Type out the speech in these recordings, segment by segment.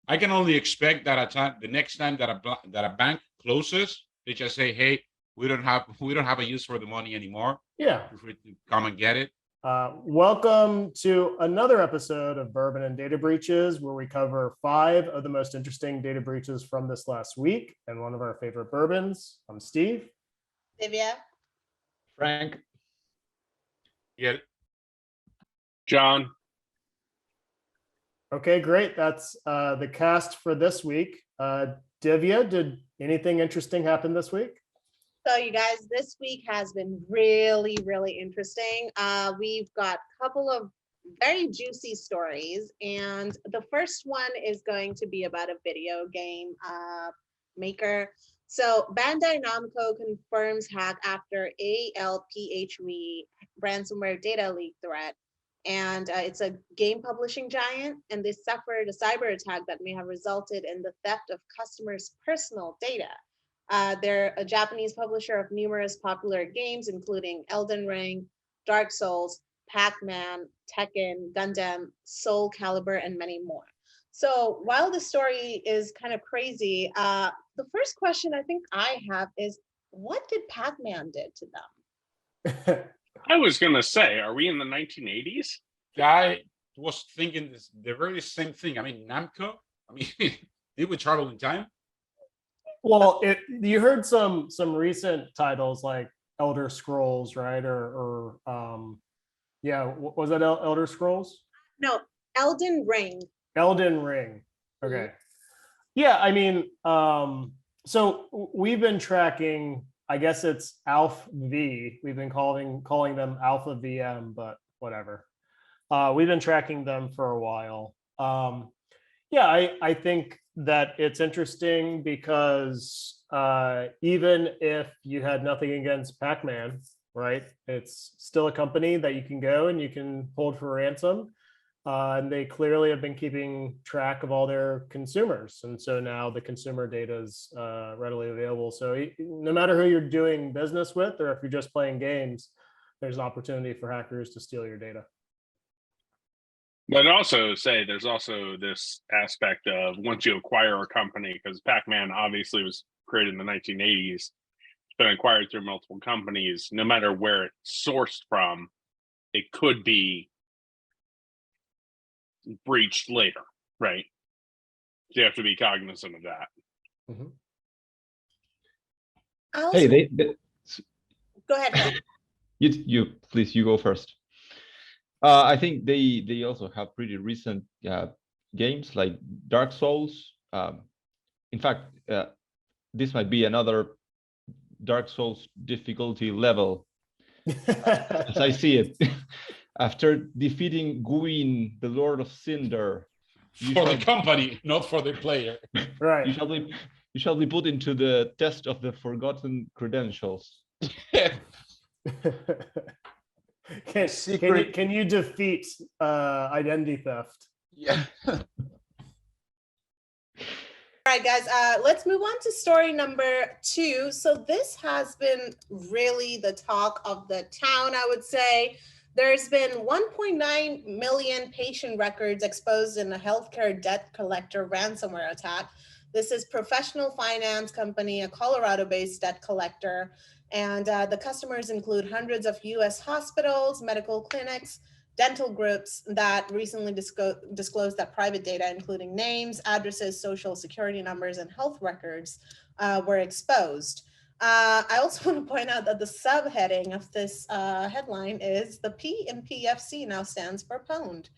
I can only expect that the next time that a bank closes, they just say, "Hey, we don't have a use for the money anymore. Yeah. Feel free to come and get it." Welcome to another episode of Bourbon and Data Breaches, where we cover 5 of the most interesting data breaches from this last week and one of our favorite bourbons. I'm Steve. Divya. Frank. Yeah. John. Okay, great. That's the cast for this week. Divya, did anything interesting happen this week? So you guys, this week has been really, really interesting. We've got a couple of very juicy stories, and the first one is going to be about a video game maker. So Bandai Namco confirms hack after ALPHV ransomware data leak threat. And it's a game publishing giant, and they suffered a cyber attack that may have resulted in the theft of customers' personal data. They're a Japanese publisher of numerous popular games, including Elden Ring, Dark Souls, Pac-Man, Tekken, Gundam, Soulcalibur, and many more. So while the story is kind of crazy, the first question I think I have is, what did Pac-Man did to them? I was going to say, are we in the 1980s? I was thinking the very same thing. I mean, Namco, did we travel in time? Well, you heard some recent titles like Elder Scrolls, right? Or yeah, was that Elder Scrolls? No, Elden Ring. Elden Ring. Okay. Yeah, I mean, so we've been tracking, I guess it's Alpha V. We've been calling them Alpha VM, but whatever. We've been tracking them for a while. Yeah, I think that it's interesting because even if you had nothing against Pac-Man, right? It's still a company that you can go and you can hold for ransom. And they clearly have been keeping track of all their consumers. And so now the consumer data is readily available. So no matter who you're doing business with, or if you're just playing games, there's an opportunity for hackers to steal your data. But also say there's also this aspect of once you acquire a company, because Pac-Man obviously was created in the 1980s, it's been acquired through multiple companies, no matter where it's sourced from, it could be breached later, right? So you have to be cognizant of that. Mm-hmm. Hey, go ahead. You please, you go first. I think they also have pretty recent games like Dark Souls. In fact, this might be another Dark Souls difficulty level, as I see it. After defeating Gwyn, the Lord of Cinder, for the company, not for the player. Right. You shall be put into the test of the forgotten credentials. Can you defeat identity theft? Yeah. All right, guys, let's move on to story number 2. So this has been really the talk of the town, I would say. There's been 1.9 million patient records exposed in a healthcare debt collector ransomware attack. This is Professional Finance Company, a Colorado-based debt collector. And the customers include hundreds of US hospitals, medical clinics, dental groups that recently disclosed that private data, including names, addresses, social security numbers, and health records were exposed. I also want to point out that the subheading of this headline is the P in PFC now stands for pwned.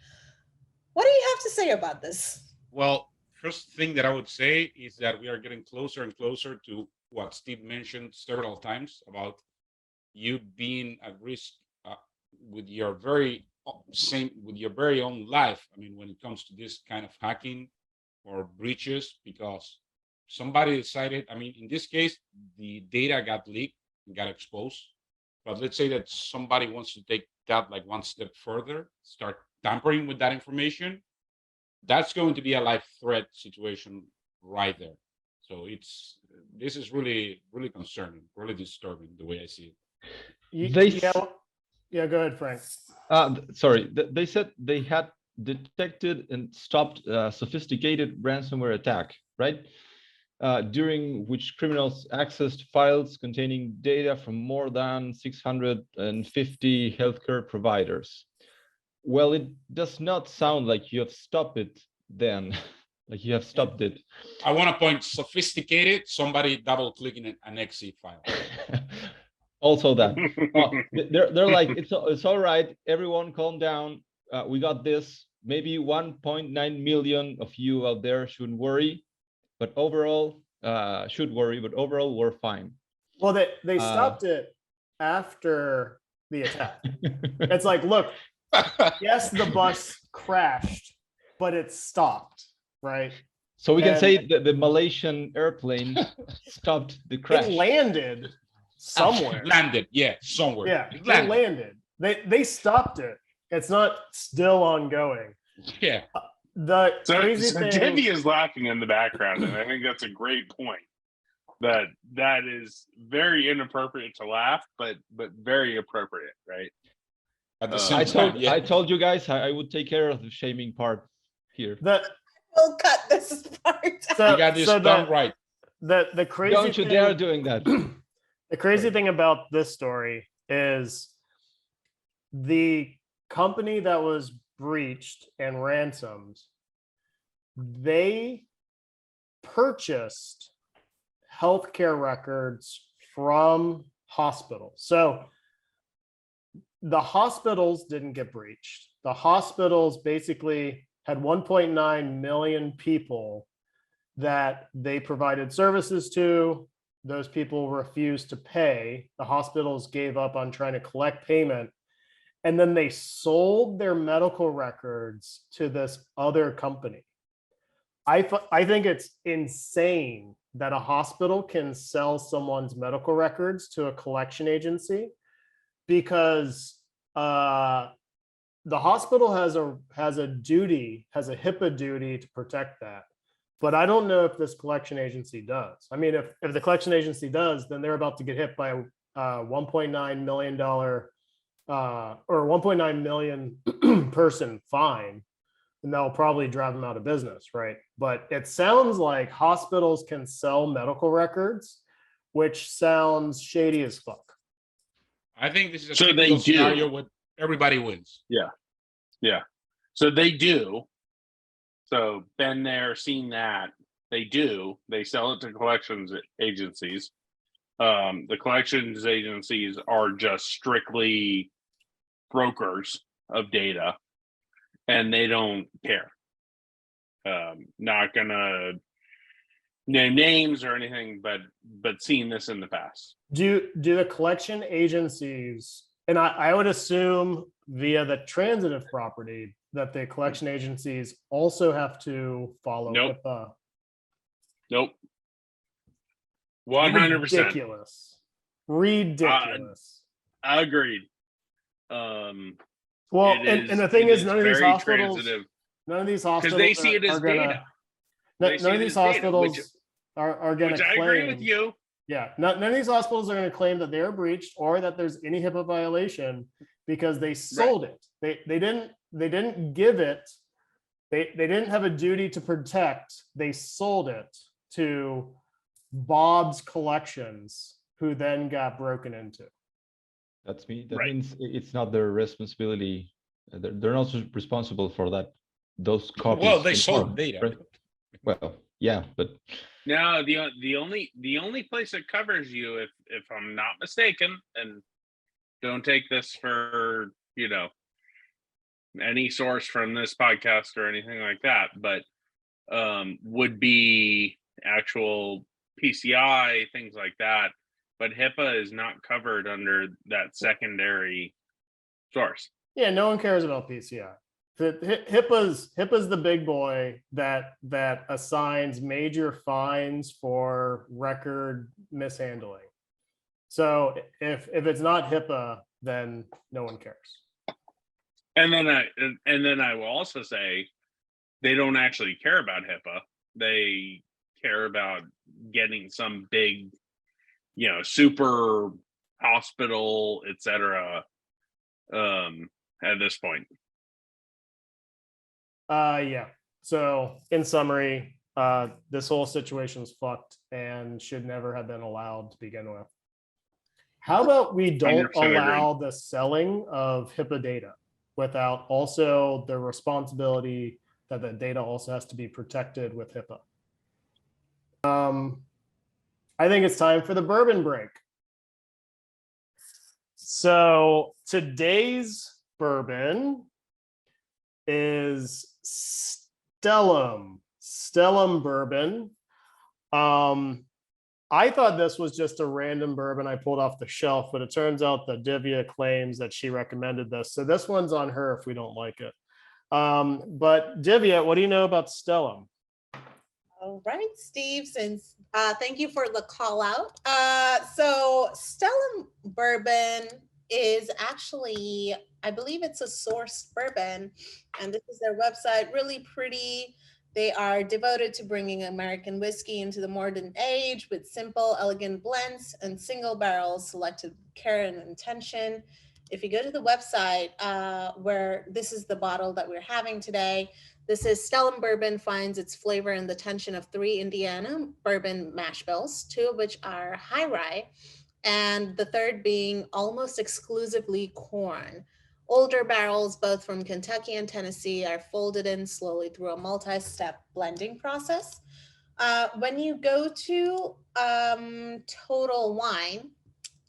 What do you have to say about this? Well, first thing that I would say is that we are getting closer and closer to what Steve mentioned several times about you being at risk with your very own life. I mean, when it comes to this kind of hacking or breaches, because somebody decided, I mean, in this case, the data got leaked and got exposed. But let's say that somebody wants to take that like one step further, start tampering with that information. That's going to be a life threat situation right there. So this is really, really concerning, really disturbing the way I see it. Yeah, go ahead, Frank. Sorry, they said they had detected and stopped a sophisticated ransomware attack, right? During which criminals accessed files containing data from more than 650 healthcare providers. Well, it does not sound like you have stopped it then, like you have stopped it. I want to point sophisticated, somebody double clicking an exe file. Also that. They're like, it's all right, everyone calm down. We got this. Maybe 1.9 million of you out there shouldn't worry, but overall, we're fine. Well, they stopped it after the attack. It's like, look, yes, the bus crashed, but it stopped, right? So we can say that the Malaysian airplane stopped the crash. It landed somewhere. Landed, yeah, somewhere. Yeah, It it landed. They stopped it. It's not still ongoing. Yeah. The So crazy thing. Jimmy is laughing in the background, and I think that's a great point. That is very inappropriate to laugh, but very appropriate, right? At the same time, yeah. I told you guys I would take care of the shaming part here. We'll cut this part. You got this done right. The crazy Don't you thing, dare doing that. The crazy thing about this story is the company that was breached and ransomed, they purchased healthcare records from hospitals. So the hospitals didn't get breached. The hospitals basically had 1.9 million people that they provided services to. Those people refused to pay. The hospitals gave up on trying to collect payment. And then they sold their medical records to this other company. I think it's insane that a hospital can sell someone's medical records to a collection agency, because the hospital has a HIPAA duty to protect that. But I don't know if this collection agency does. I mean, if the collection agency does, then they're about to get hit by a $1.9 million or 1.9 million person fine, and that'll probably drive them out of business, right? But it sounds like hospitals can sell medical records, which sounds shady as fuck. I think this is a So typical they do. scenario where everybody wins. Yeah. So they do. So been there, seen that. They do. They sell it to collections agencies. The collections agencies are just strictly brokers of data, and they don't care. Not gonna name names or anything, but seen this in the past. Do the collection agencies, and I would assume via the transitive property, that the collection agencies also have to follow Nope. HIPAA? Nope. 100%. Ridiculous. Agreed. Well, and the thing is, none of these hospitals, because they see it as data. None of these hospitals are going to Which I claim. agree with you. Yeah, none of these hospitals are going to claim that they're breached or that there's any HIPAA violation, because they sold it. They didn't give it. They didn't have a duty to protect. They sold it to Bob's Collections, who then got broken into. That's me. That means it's not their responsibility. They're not responsible for that. Those copies. Well, they sold data. Right? Well, yeah, but No, the only place it covers you, if I'm not mistaken, and don't take this for any source from this podcast or anything like that, but would be actual PCI, things like that. But HIPAA is not covered under that secondary source. Yeah, no one cares about PCI. HIPAA's the big boy that assigns major fines for record mishandling. So if it's not HIPAA, then no one cares. And then I will also say, they don't actually care about HIPAA. They care about getting some big, super hospital, etc. At this point. Yeah. So in summary, this whole situation's fucked and should never have been allowed to begin with. How about we don't 100% allow the selling of HIPAA data without also the responsibility that the data also has to be protected with HIPAA? I think it's time for the bourbon break. So today's bourbon is Stellum Bourbon. I thought this was just a random bourbon I pulled off the shelf, but it turns out that Divya claims that she recommended this. So this one's on her if we don't like it. But Divya, what do you know about Stellum? All right, Steve, thank you for the call out. So Stella Bourbon is actually, I believe it's a sourced bourbon, and this is their website, really pretty. They are devoted to bringing American whiskey into the modern age with simple, elegant blends and single barrels selected with care and intention. If you go to the website, where this is the bottle that we're having today, this is Stella Bourbon finds its flavor in the tension of 3 Indiana bourbon mash bills, 2 of which are high rye, and the third being almost exclusively corn. Older barrels, both from Kentucky and Tennessee, are folded in slowly through a multi-step blending process. When you go to Total Wine,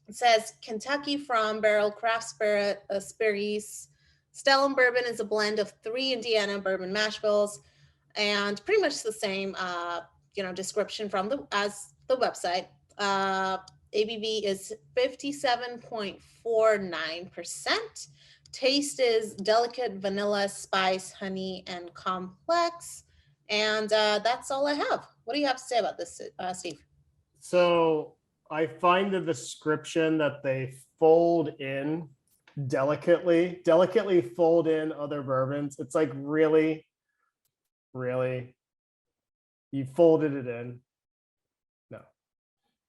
it says Kentucky from barrel craft spirits. Stella Bourbon is a blend of 3 Indiana bourbon mash bills, and pretty much the same, description from the website. ABV is 57.49%. Taste is delicate vanilla, spice, honey, and complex. And that's all I have. What do you have to say about this, Steve? So I find the description that they fold in delicately fold in other bourbons. It's like, really? You folded it in? No.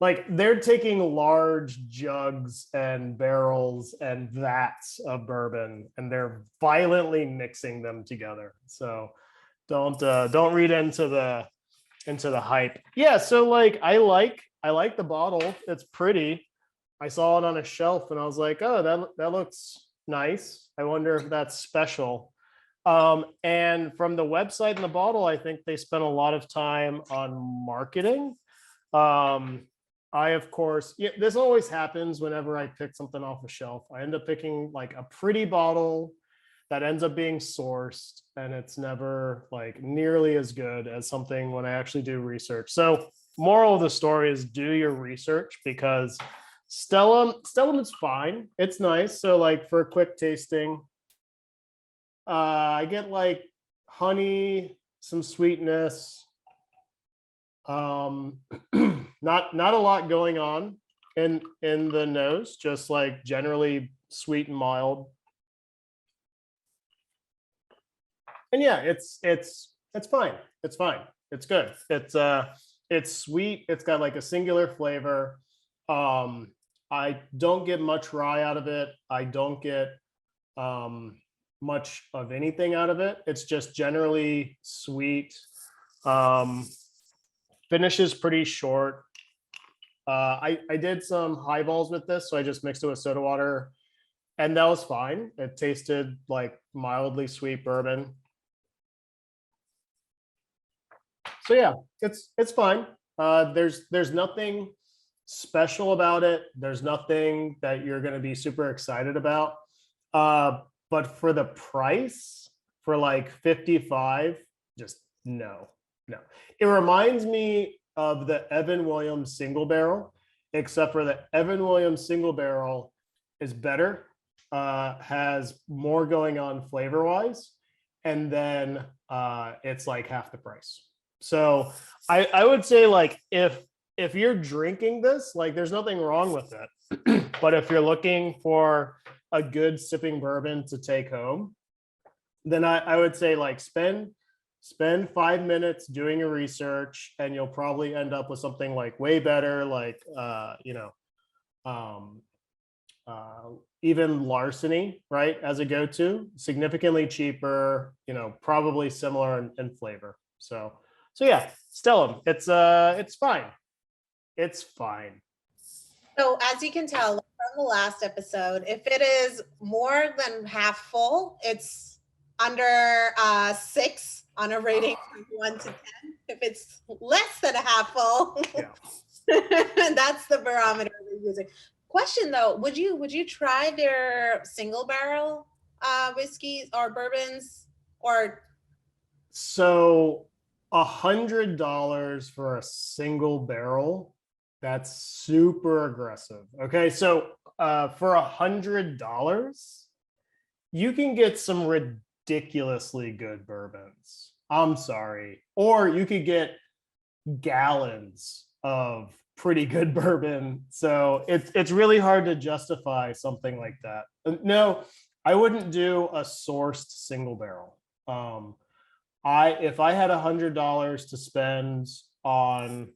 Like, they're taking large jugs and barrels and vats of bourbon and they're violently mixing them together. So don't read into the hype. Yeah, so like I like the bottle. It's pretty. I saw it on a shelf and I was like, oh, that looks nice. I wonder if that's special. And from the website and the bottle, I think they spent a lot of time on marketing. I, of course, this always happens whenever I pick something off a shelf. I end up picking like a pretty bottle that ends up being sourced, and it's never like nearly as good as something when I actually do research. So moral of the story is do your research, because Stellum is fine. It's nice. So like for a quick tasting, I get like honey, some sweetness, not a lot going on in the nose, just like generally sweet and mild. And yeah, it's fine. It's fine. It's good. It's sweet. It's got like a singular flavor. I don't get much rye out of it. I don't get much of anything out of it. It's just generally sweet. Finishes pretty short. I did some highballs with this, so I just mixed it with soda water, and that was fine. It tasted like mildly sweet bourbon. So yeah, it's fine. There's nothing special about it. There's nothing that you're going to be super excited about. But for the price, for like 55, just no. It reminds me of the Evan Williams single barrel, except for the Evan Williams single barrel is better, has more going on flavor wise, and then it's like half the price. So I would say, like, if you're drinking this, like, there's nothing wrong with it. But if you're looking for a good sipping bourbon to take home, then I would say, like, spend 5 minutes doing your research, and you'll probably end up with something like way better, like even larceny, right, as a go-to, significantly cheaper, probably similar in flavor. So yeah, Stellum, it's fine. It's fine. So as you can tell from the last episode, if it is more than half full, it's under 6 on a rating from 1 to 10. If it's less than a half full, Yeah. that's the barometer we're using. Question though, would you try their single barrel whiskeys or bourbons or? So $100 for a single barrel, that's super aggressive. Okay, so for $100, you can get some ridiculously good bourbons. I'm sorry. Or you could get gallons of pretty good bourbon. So it's really hard to justify something like that. No, I wouldn't do a sourced single barrel. If I had $100 to spend on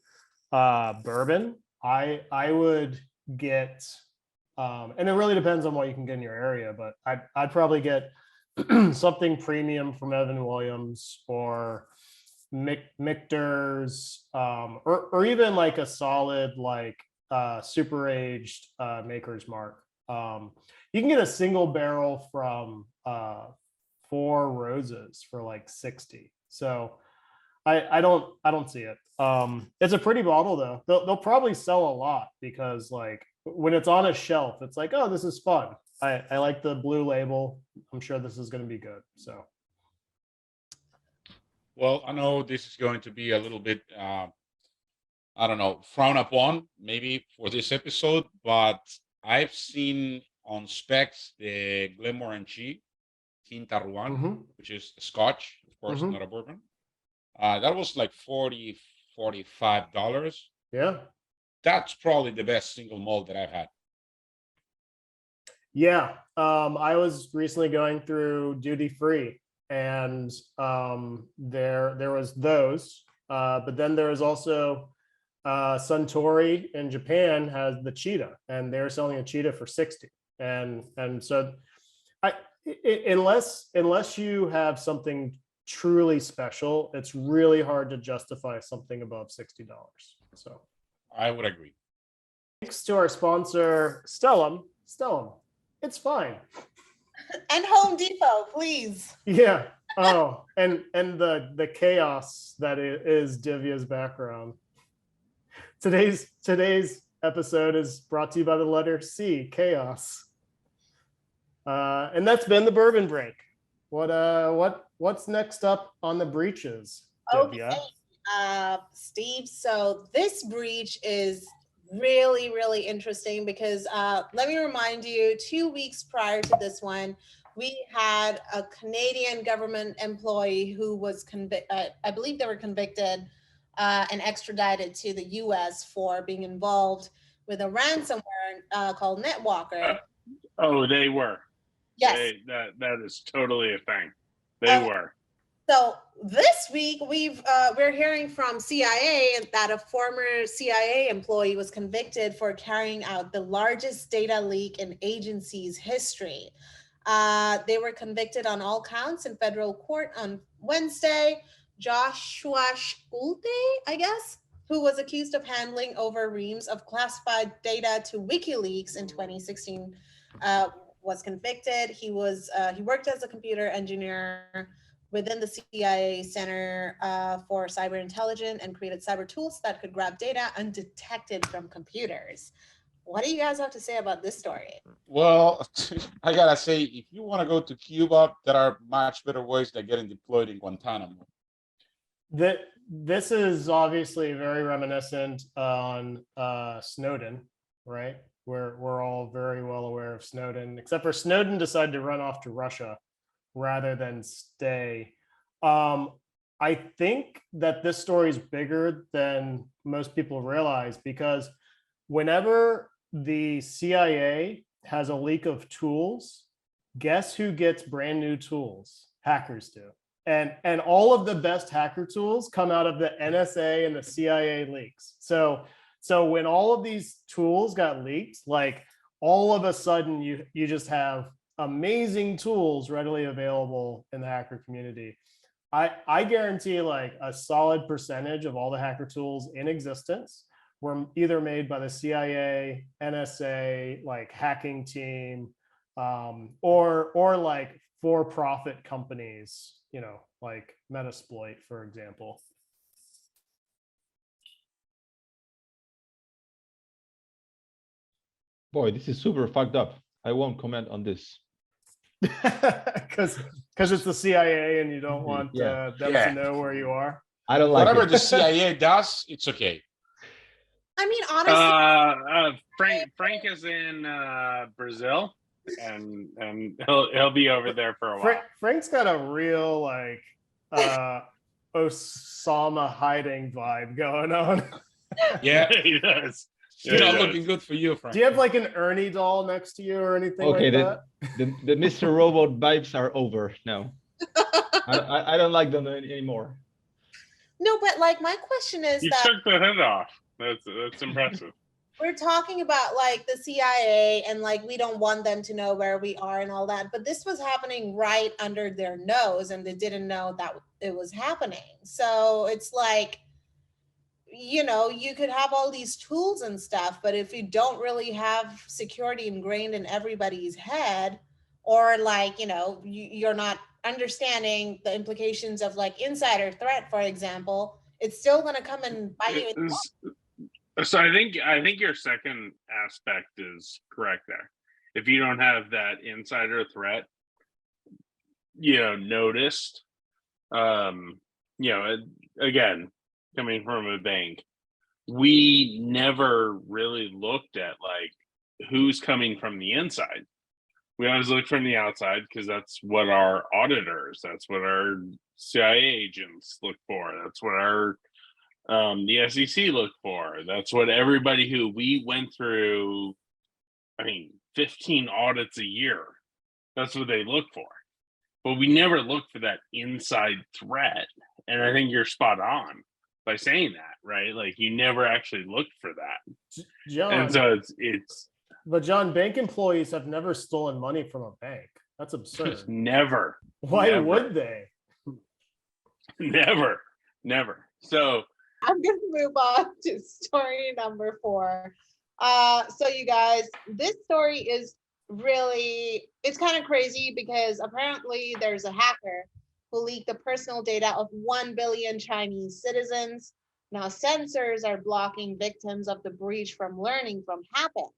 bourbon, I would get, and it really depends on what you can get in your area, but I'd probably get something premium from Evan Williams or Michter's, or even like a solid like super aged Maker's Mark. You can get a single barrel from Four Roses for like 60. So I don't see it. It's a pretty bottle though. They'll probably sell a lot because like when it's on a shelf, it's like, oh, this is fun. I like the blue label. I'm sure this is going to be good. So. Well, I know this is going to be a little bit, I don't know, frowned upon maybe for this episode, but I've seen on specs the Glenmorangie Quinta Ruan, which is Scotch, of course, not a bourbon. That was like $45. Yeah. That's probably the best single malt that I've had. Yeah. I was recently going through duty free and there was those, but then there was also Suntory in Japan has the cheetah, and they're selling a cheetah for 60. And so unless you have something truly special, it's really hard to justify something above $60. So I would agree. Thanks to our sponsor, Stellum, it's fine. And Home Depot, please. Yeah. Oh, and the chaos that is Divya's background. Today's episode is brought to you by the letter C, chaos. And that's been the Bourbon Break. What's next up on the breaches, Divya? Okay, Steve. So this breach is really, really interesting because let me remind you, 2 weeks prior to this one, we had a Canadian government employee who was convicted. I believe they were convicted and extradited to the US for being involved with a ransomware called NetWalker. Oh, they were. Yes. That is totally a thing. They were. So this week we're hearing from CIA that a former CIA employee was convicted for carrying out the largest data leak in agency's history. They were convicted on all counts in federal court on Wednesday. Joshua Schulte, I guess, who was accused of handing over reams of classified data to WikiLeaks in 2016, was convicted. He worked as a computer engineer within the CIA Center for Cyber Intelligence and created cyber tools that could grab data undetected from computers. What do you guys have to say about this story? Well, I gotta say, if you want to go to Cuba, there are much better ways than getting deployed in Guantanamo. This is obviously very reminiscent on Snowden, right? We're all very well aware of Snowden, except for Snowden decided to run off to Russia rather than stay. I think that this story is bigger than most people realize, because whenever the CIA has a leak of tools, guess who gets brand new tools? Hackers do. And all of the best hacker tools come out of the NSA and the CIA leaks. So when all of these tools got leaked, like all of a sudden you just have amazing tools readily available in the hacker community. I guarantee like a solid percentage of all the hacker tools in existence were either made by the CIA, NSA, like hacking team, or like for-profit companies, you know, like Metasploit, for example. Boy, this is super fucked up. I won't comment on this. Because it's the CIA and you don't want them Yeah. to know where you are. I don't like Whatever it. the CIA does, it's okay. I mean, honestly, Frank is in Brazil, and he'll be over there for a while. Frank's got a real like Osama hiding vibe going on. Yeah, He does. it's not Yeah. looking good for you, Frank. Do you have like an Ernie doll next to you or anything Okay, like that? the Mr. Robot vibes are over now. I don't like them anymore. no, but like my question is You that took the hood off. That's impressive. we're talking about like the CIA and like we don't want them to know where we are and all that, but this was happening right under their nose and they didn't know that it was happening. So it's like, you know, you could have all these tools and stuff, but if you don't really have security ingrained in everybody's head, or like, you know, you're not understanding the implications of like insider threat, for example, it's still going to come and bite you in the butt. So I think your second aspect is correct there. If you don't have that insider threat, you know, noticed, you know, again, coming from a bank, we never really looked at like who's coming from the inside. We always look from the outside because that's what our auditors, that's what our CIA agents look for, that's what our the SEC looked for, that's what everybody who we went through, I mean, 15 audits a year, that's what they look for. But we never looked for that inside threat. And I think you're spot on by saying that, right? Like you never actually looked for that. John, And so it's but John, bank employees have never stolen money from a bank. That's absurd. just never. Why never, would they? never. So I'm going to move on to story number 4. So you guys, this story is really, it's kind of crazy because apparently there's a hacker who leaked the personal data of 1 billion Chinese citizens. Now censors are blocking victims of the breach from learning from happened.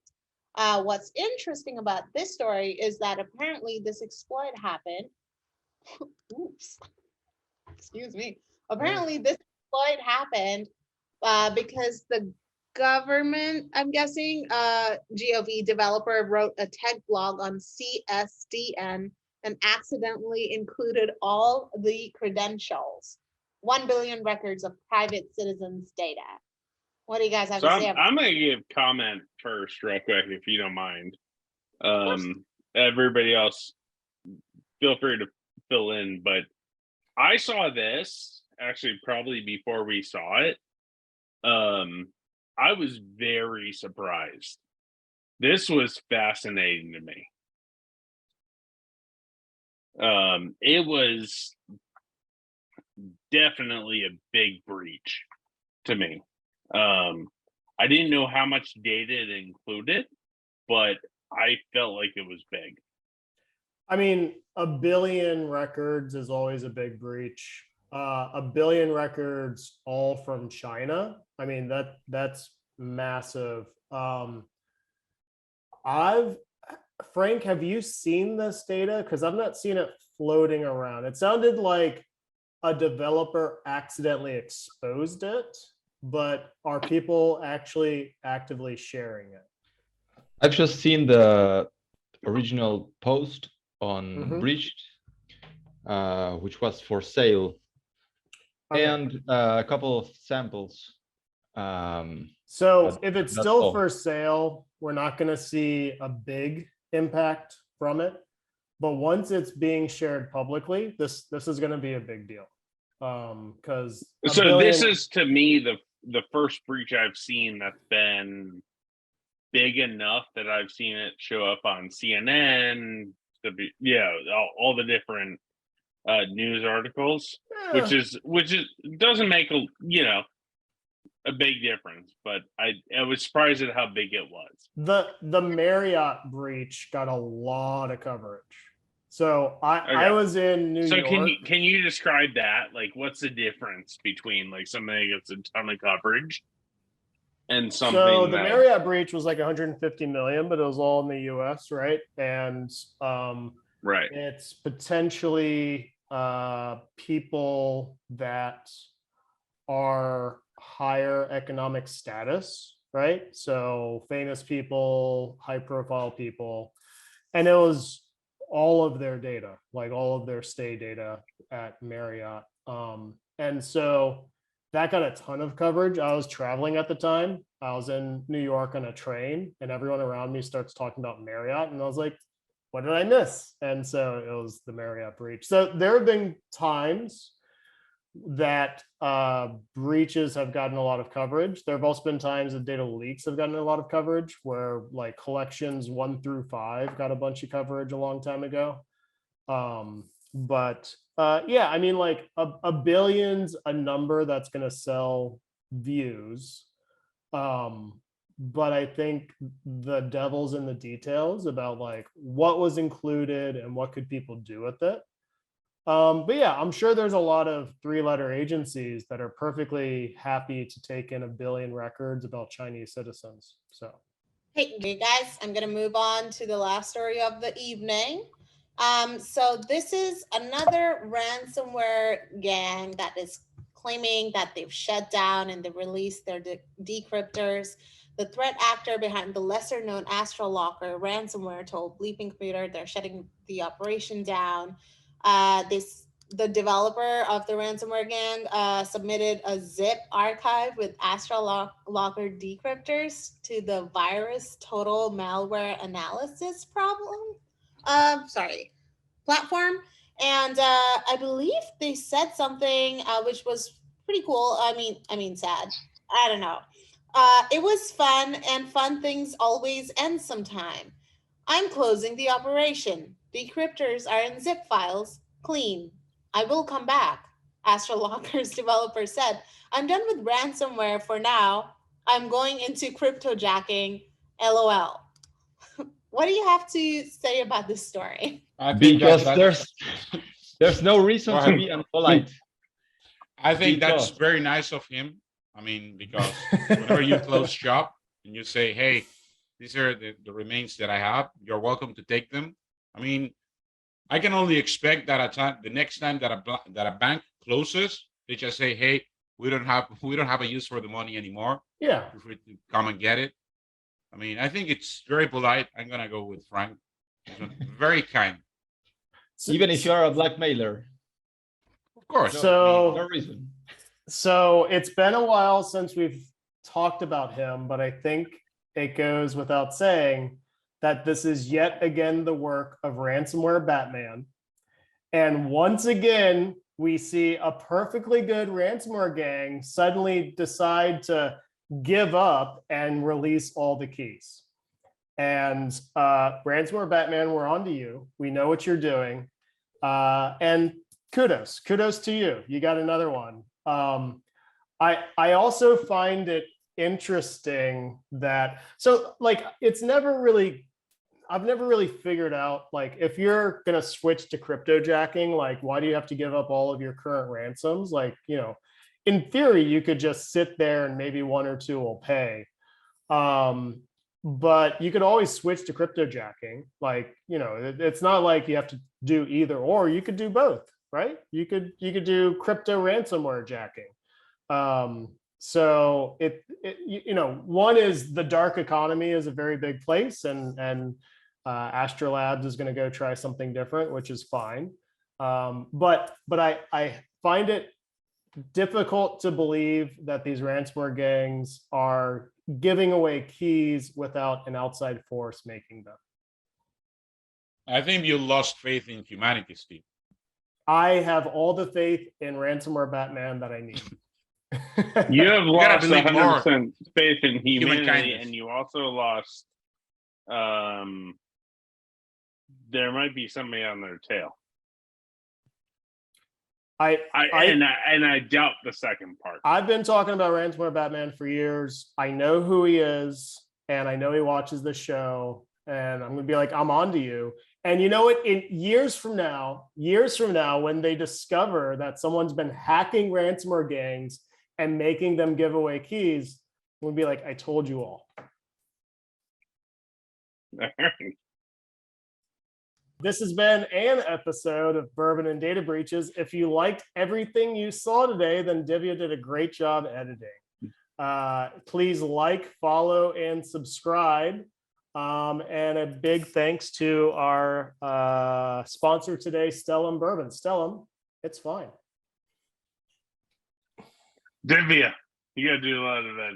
What's interesting about this story is that apparently this exploit happened. Oops. Excuse me. Apparently this exploit happened because the government, I'm guessing, GOV developer wrote a tech blog on CSDN and accidentally included all the credentials, 1 billion records of private citizens' data. What do you guys have So to say about I'm going to give comment first real quick, if you don't mind. Everybody else, feel free to fill in, but I saw this actually probably before we saw it. I was very surprised. This was fascinating to me. It was definitely a big breach to me. I didn't know how much data it included, but I felt like it was big. I mean, 1 billion records is always a big breach. 1 billion records all from China. I mean, that's massive. Frank, have you seen this data? Because I've not seen it floating around. It sounded like a developer accidentally exposed it, but are people actually actively sharing it? I've just seen the original post on Breached, which was for sale, and a couple of samples. So if it's still for sale, we're not going to see a big impact from it. But once it's being shared publicly, this is going to be a big deal. Because so this is, to me, the first breach I've seen that's been big enough that I've seen it show up on CNN, all the different news articles, which doesn't make a big difference, but I was surprised at how big it was. The Marriott breach got a lot of coverage. So I was in New York. Can you describe that? Like, what's the difference between like something that gets a ton of coverage and something? So the Marriott breach was like 150 million, but it was all in the US, right? And right, it's potentially people that are higher economic status, right? So famous people, high profile people, and it was all of their data, like all of their stay data at Marriott. And so that got a ton of coverage. I was traveling at the time. I was in New York on a train, and everyone around me starts talking about Marriott. And I was like, what did I miss? And so it was the Marriott breach. So there have been times that breaches have gotten a lot of coverage. There have also been times that data leaks have gotten a lot of coverage, where like collections 1 through 5 got a bunch of coverage a long time ago. But yeah, I mean, like a billion's a number that's going to sell views. But I think the devil's in the details about like what was included and what could people do with it. But yeah, I'm sure there's a lot of 3-letter agencies that are perfectly happy to take in 1 billion records about Chinese citizens. So, hey guys, I'm gonna move on to the last story of the evening. So this is another ransomware gang that is claiming that they've shut down and they've released their decryptors. The threat actor behind the lesser-known Astral Locker ransomware told Bleeping Computer they're shutting the operation down. The developer of the ransomware gang submitted a zip archive with Astral Locker decryptors to the virus total malware analysis platform. And I believe they said something which was pretty cool. I mean, sad. I don't know. It was fun, and fun things always end sometime. I'm closing the operation. Decryptors are in zip files, clean. I will come back. Astrolocker's developer said, I'm done with ransomware for now. I'm going into cryptojacking, LOL. What do you have to say about this story? Because there's no reason to be unpolite. I think that's very nice of him. I mean, because whenever you close shop and you say, hey, these are the remains that I have, you're welcome to take them. I mean, I can only expect that the next time that a bank closes, they just say, hey, we don't have a use for the money anymore. yeah. Feel free to come and get it. I mean, I think it's very polite. I'm gonna go with Frank. Very kind. Even if you're a blackmailer. Of course. No reason. So it's been a while since we've talked about him, but I think it goes without saying that this is yet again the work of Ransomware Batman. And once again, we see a perfectly good ransomware gang suddenly decide to give up and release all the keys. And Ransomware Batman, we're on to you. We know what you're doing. And kudos to you. You got another one. I also find it interesting that, so like, I've never really figured out, like, if you're going to switch to cryptojacking, like, why do you have to give up all of your current ransoms? Like, you know, in theory, you could just sit there and maybe 1 or 2 will pay. But you could always switch to cryptojacking. Like, you know, it's not like you have to do either or. You could do both, right? You could do crypto ransomware jacking. So you know, one is the dark economy is a very big place, and Astrolabs is going to go try something different, which is fine. But I find it difficult to believe that these ransomware gangs are giving away keys without an outside force making them. I think you lost faith in humanity, Steve. I have all the faith in Ransomware Batman that I need. You have You gotta lost believe more. 100% faith in humanity, kindness. and you also lost. There might be somebody on their tail. I doubt the second part. I've been talking about Ransomware Batman for years. I know who he is, and I know he watches the show. And I'm gonna be like, I'm on to you. And you know what? In years from now, when they discover that someone's been hacking ransomware gangs and making them give away keys, we'll be like, I told you all. This has been an episode of Bourbon and Data Breaches. If you liked everything you saw today, then Divya did a great job editing. Please like, follow, and subscribe. And a big thanks to our sponsor today, Stella Bourbon. Stella, it's fine. Divya, you gotta do a lot of editing.